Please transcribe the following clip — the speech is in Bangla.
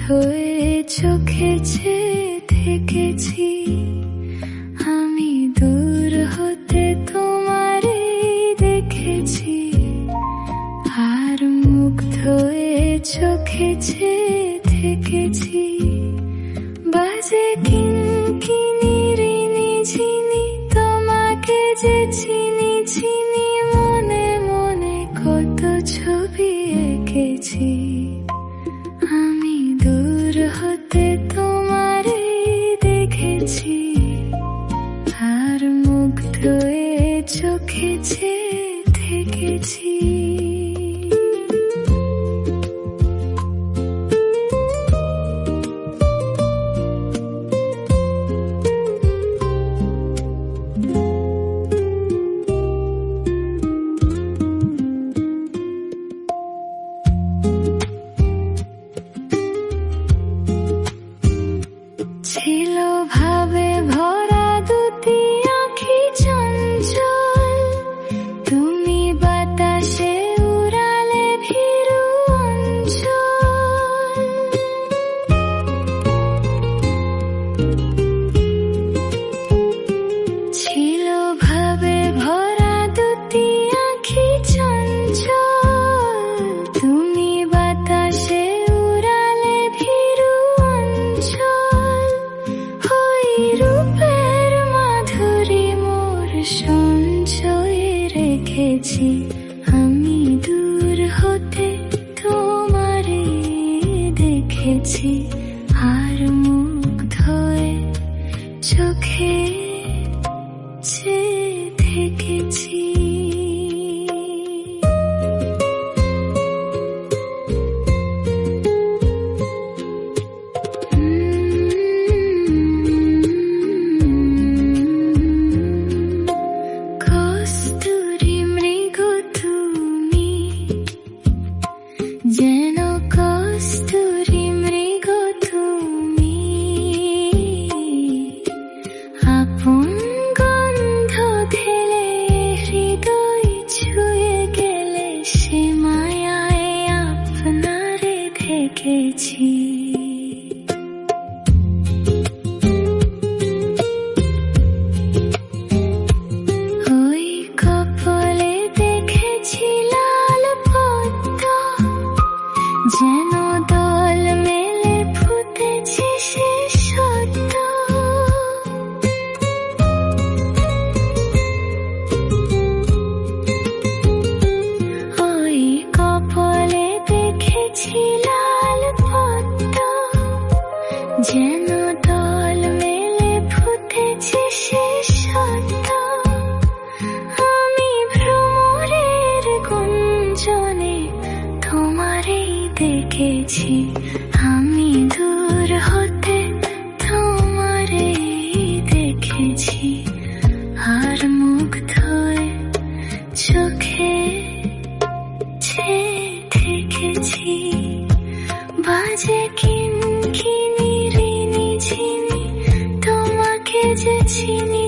হয়ে চোখে চেয়ে থেকেছি। আমি দূর হতে তোমারে দেখেছি, আর মুগ্ধ হয়ে চোখে চেয়ে থেকেছি। বাজে কিনকিনি রিনি ঝিনি, তোমাকে যে চিনি চিনি, মনে মনে কত ছবি এঁকেছি। আমি দূর হতে তোমারে দেখেছি, আর মুগ্ধ হয়ে চোখে চেয়ে থেকেছি। ছিল ভাবে ভরা দুটি আঁখি চঞ্চল, তুমি বাতাসে উড়ালে ভীরু অঞ্চল। ছিল ভাবে ভরা দুটি আঁখি চঞ্চল, তুমি বাতাসে উড়ালে ভীরু অঞ্চল। রূপের মাধুরী মোর সঞ্চয়ে রেখেছি। আমি দূর হতে তোমারে দেখেছি, আর মুগ্ধ হয়ে চোখে চেয়ে থেকেছি। যেন কস্তুরী মৃগ তুমি, আপন গন্ধ ঢেলে হৃদয় ছুঁয়ে গেলে, সে মায়ায় আপনারে দেখেছি। ওই কপলে দেখেছি লাল পদ্ম, যেন দল মেলে ফুটেছে সে সদ্য। ওই কপলে দেখেছি লাল পদ্ম, যেন দল মেলে ফুটেছে সে সদ্য। আমি ভ্রমরের গুঞ্জনে তোমারেই দেখেছি, আমি দূর হতে তোমারে দেখেছি, আর মুগ্ধ হয়ে চোখে চেয়ে থেকেছি। বাজে কিনকিনি রিনি ঝিনি, তোমাকে যে চিনি।